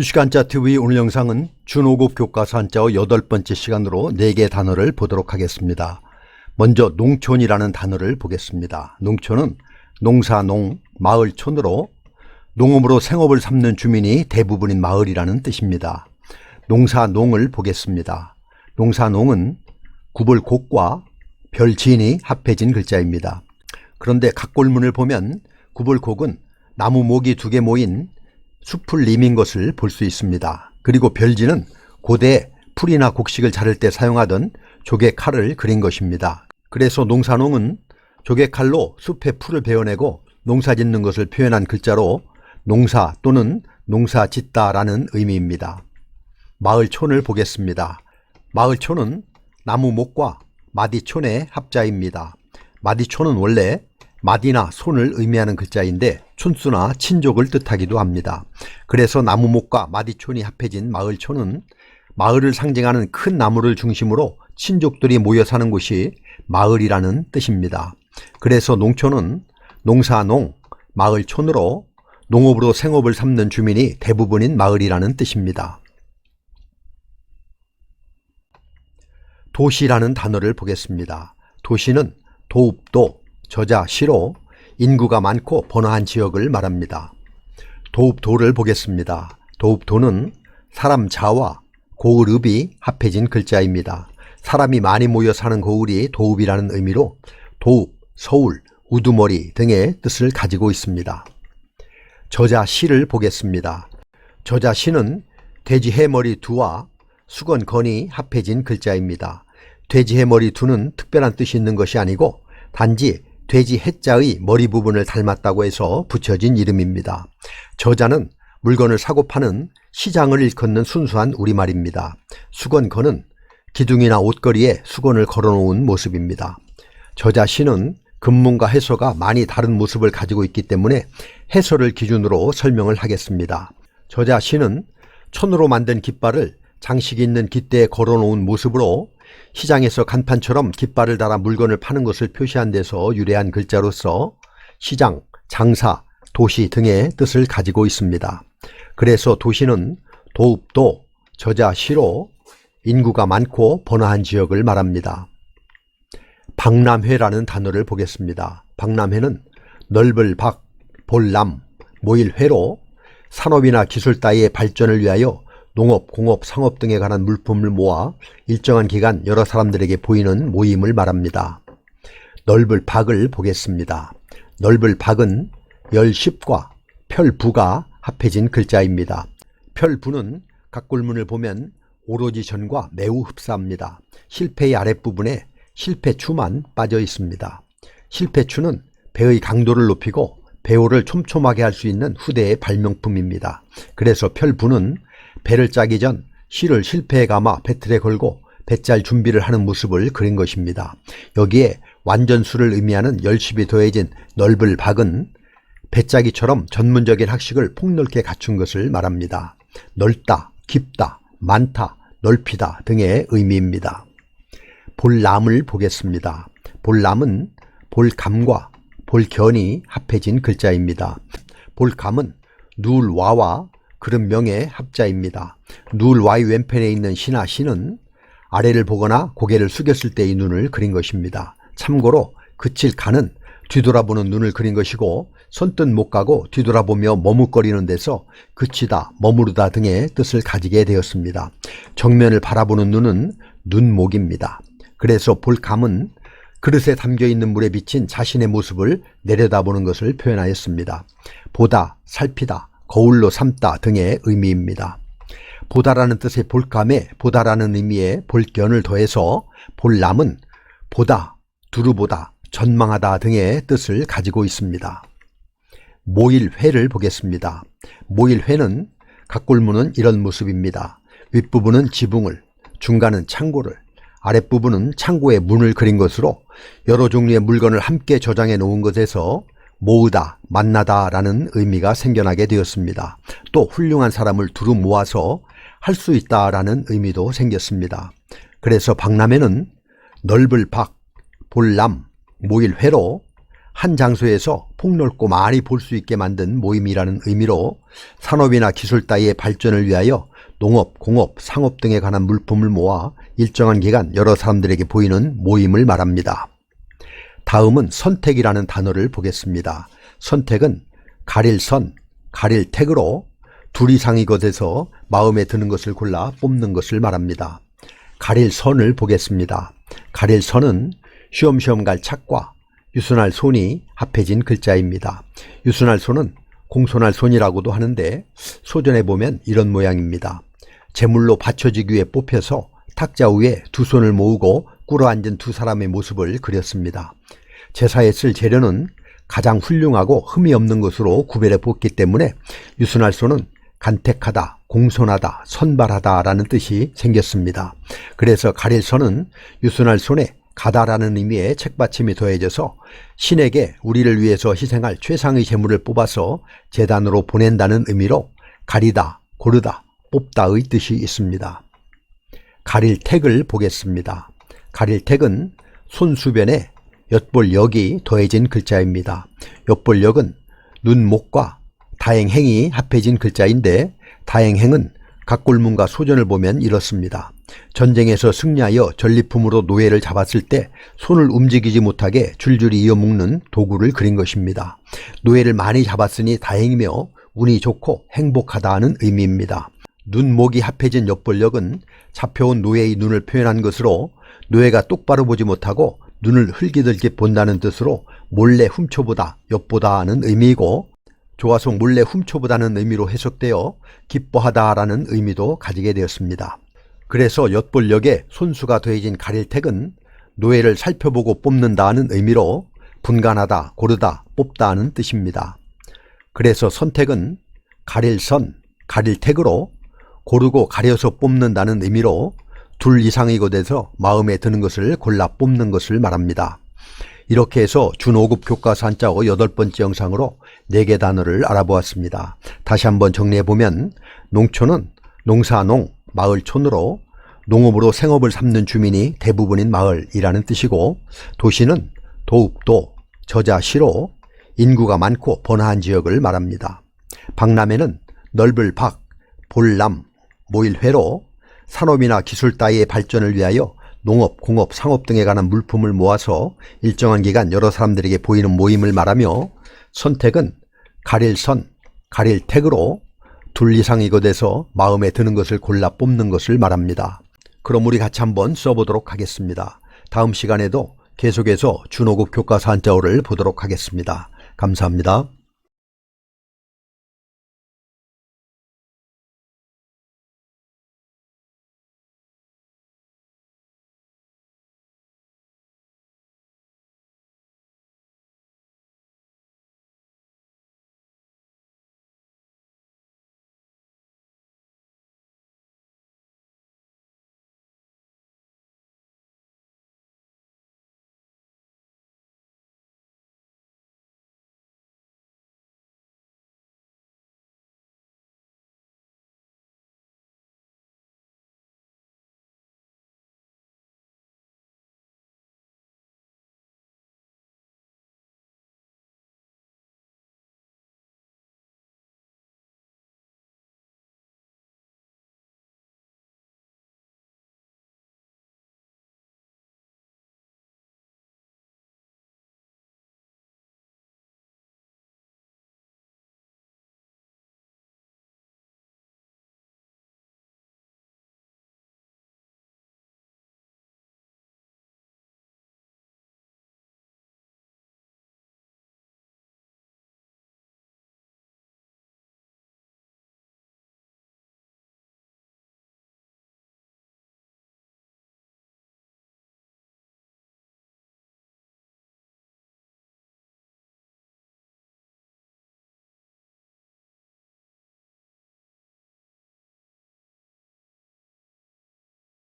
유식한자 TV 오늘 영상은 준5급 교과서 한자어 8번째 시간으로 4개 단어를 보도록 하겠습니다. 먼저 농촌이라는 단어를 보겠습니다. 농촌은 농사농, 마을촌으로 농업으로 생업을 삼는 주민이 대부분인 마을이라는 뜻입니다. 농사농을 보겠습니다. 농사농은 구벌곡과 별지인이 합해진 글자입니다. 그런데 각골문을 보면 구벌곡은 나무 목이 2개 모인 숲을 이민 것을 볼 수 있습니다. 그리고 별지는 고대 풀이나 곡식을 자를 때 사용하던 조개칼을 그린 것입니다. 그래서 농사농은 조개칼로 숲의 풀을 베어내고 농사 짓는 것을 표현한 글자로 농사 또는 농사 짓다라는 의미입니다. 마을촌을 보겠습니다. 마을촌은 나무목과 마디촌의 합자입니다. 마디촌은 원래 마디나 손을 의미하는 글자인데 촌수나 친족을 뜻하기도 합니다. 그래서 나무목과 마디촌이 합해진 마을촌은 마을을 상징하는 큰 나무를 중심으로 친족들이 모여 사는 곳이 마을이라는 뜻입니다. 그래서 농촌은 농사농, 마을촌으로 농업으로 생업을 삼는 주민이 대부분인 마을이라는 뜻입니다. 도시라는 단어를 보겠습니다. 도시는 도읍도, 저자시로 인구가 많고 번화한 지역을 말합니다. 도읍도를 보겠습니다. 도읍도는 사람 자와 고을읍이 합해진 글자입니다. 사람이 많이 모여 사는 고을이 도읍이라는 의미로 도읍, 서울, 우두머리 등의 뜻을 가지고 있습니다. 저자시를 보겠습니다. 저자시는 돼지 해머리 두와 수건 건이 합해진 글자입니다. 돼지 해머리 두는 특별한 뜻이 있는 것이 아니고 단지 돼지 해자의 머리 부분을 닮았다고 해서 붙여진 이름입니다. 저자는 물건을 사고 파는 시장을 일컫는 순수한 우리말입니다. 수건건은 기둥이나 옷걸이에 수건을 걸어놓은 모습입니다. 저자시는 금문과 해서가 많이 다른 모습을 가지고 있기 때문에 해서를 기준으로 설명을 하겠습니다. 저자시는 천으로 만든 깃발을 장식이 있는 깃대에 걸어놓은 모습으로 시장에서 간판처럼 깃발을 달아 물건을 파는 것을 표시한 데서 유래한 글자로서 시장, 장사, 도시 등의 뜻을 가지고 있습니다. 그래서 도시는 도읍도, 저자시로 인구가 많고 번화한 지역을 말합니다. 박람회라는 단어를 보겠습니다. 박람회는 넓을 박, 볼람, 모일 회로 산업이나 기술 따위의 발전을 위하여 농업, 공업, 상업 등에 관한 물품을 모아 일정한 기간 여러 사람들에게 보이는 모임을 말합니다. 넓을 박을 보겠습니다. 넓을 박은 열십과 펼부가 합해진 글자입니다. 펼부는 각골문을 보면 오로지 전과 매우 흡사합니다. 실패의 아랫부분에 실패추만 빠져 있습니다. 실패추는 배의 강도를 높이고 배호를 촘촘하게 할 수 있는 후대의 발명품입니다. 그래서 펼부는 배를 짜기 전 실을 실패에 감아 배틀에 걸고 배짤 준비를 하는 모습을 그린 것입니다. 여기에 완전수를 의미하는 열십이 더해진 넓을 박은 배짜기처럼 전문적인 학식을 폭넓게 갖춘 것을 말합니다. 넓다, 깊다, 많다, 넓히다 등의 의미입니다. 볼람을 보겠습니다. 볼람은 볼감과 볼견이 합해진 글자입니다. 볼감은 누울와와 그릇명의 합자입니다. 누울와의 왼편에 있는 시나 시는 아래를 보거나 고개를 숙였을 때의 눈을 그린 것입니다. 참고로 그칠 가는 뒤돌아보는 눈을 그린 것이고 손뜻 못 가고 뒤돌아보며 머뭇거리는 데서 그치다, 머무르다 등의 뜻을 가지게 되었습니다. 정면을 바라보는 눈은 눈목입니다. 그래서 볼감은 그릇에 담겨있는 물에 비친 자신의 모습을 내려다보는 것을 표현하였습니다. 보다, 살피다, 거울로 삼다 등의 의미입니다. 보다라는 뜻의 볼감에 보다라는 의미의 볼견을 더해서 볼람은 보다, 두루보다, 전망하다 등의 뜻을 가지고 있습니다. 모일회를 보겠습니다. 모일회는 각골문은 이런 모습입니다. 윗부분은 지붕을, 중간은 창고를, 아랫부분은 창고에 문을 그린 것으로 여러 종류의 물건을 함께 저장해 놓은 것에서 모으다, 만나다 라는 의미가 생겨나게 되었습니다. 또 훌륭한 사람을 두루 모아서 할 수 있다 라는 의미도 생겼습니다. 그래서 박람회는 넓을 박, 볼람, 모일회로 한 장소에서 폭넓고 많이 볼 수 있게 만든 모임이라는 의미로 산업이나 기술 따위의 발전을 위하여 농업, 공업, 상업 등에 관한 물품을 모아 일정한 기간 여러 사람들에게 보이는 모임을 말합니다. 다음은 선택이라는 단어를 보겠습니다. 선택은 가릴 선, 가릴 택으로 둘 이상의 것에서 마음에 드는 것을 골라 뽑는 것을 말합니다. 가릴 선을 보겠습니다. 가릴 선은 쉬엄쉬엄 갈 착과 유순할 손이 합해진 글자입니다. 유순할 손은 공손할 손이라고도 하는데 소전에 보면 이런 모양입니다. 제물로 바쳐지기 위해 뽑혀서 탁자 위에 두 손을 모으고 꿇어앉은 두 사람의 모습을 그렸습니다. 제사에 쓸 재료는 가장 훌륭하고 흠이 없는 것으로 구별해 뽑기 때문에 유순할 손은 간택하다, 공손하다, 선발하다 라는 뜻이 생겼습니다. 그래서 가릴 선은 유순할 손에 가다라는 의미의 책받침이 더해져서 신에게 우리를 위해서 희생할 최상의 제물을 뽑아서 제단으로 보낸다는 의미로 가리다, 고르다, 뽑다의 뜻이 있습니다. 가릴 택을 보겠습니다. 가릴 택은 손수변에 엿볼역이 더해진 글자입니다. 엿볼역은 눈, 목과 다행행이 합해진 글자인데 다행행은 각골문과 소전을 보면 이렇습니다. 전쟁에서 승리하여 전리품으로 노예를 잡았을 때 손을 움직이지 못하게 줄줄이 이어 묶는 도구를 그린 것입니다. 노예를 많이 잡았으니 다행이며 운이 좋고 행복하다는 의미입니다. 눈, 목이 합해진 엿볼역은 잡혀온 노예의 눈을 표현한 것으로 노예가 똑바로 보지 못하고 눈을 흘기들게 본다는 뜻으로 몰래 훔쳐보다, 엿보다 하는 의미이고 좋아서 몰래 훔쳐보다는 의미로 해석되어 기뻐하다라는 의미도 가지게 되었습니다. 그래서 엿볼역에 손수가 더해진 가릴택은 노예를 살펴보고 뽑는다는 의미로 분간하다, 고르다, 뽑다는 뜻입니다. 그래서 선택은 가릴선, 가릴택으로 고르고 가려서 뽑는다는 의미로 둘 이상의 것에서 마음에 드는 것을 골라 뽑는 것을 말합니다. 이렇게 해서 준5급 교과서 한자어 8번째 영상으로 4개 단어를 알아보았습니다. 다시 한번 정리해보면 농촌은 농사농, 마을촌으로 농업으로 생업을 삼는 주민이 대부분인 마을이라는 뜻이고 도시는 도읍도, 저자시로 인구가 많고 번화한 지역을 말합니다. 박람회는 넓을 박, 볼남, 모일회로 산업이나 기술 따위의 발전을 위하여 농업, 공업, 상업 등에 관한 물품을 모아서 일정한 기간 여러 사람들에게 보이는 모임을 말하며 선택은 가릴 선, 가릴 택으로 둘 이상의 것에서 마음에 드는 것을 골라 뽑는 것을 말합니다. 그럼 우리 같이 한번 써보도록 하겠습니다. 다음 시간에도 계속해서 준5급 교과서 한자어를 보도록 하겠습니다. 감사합니다.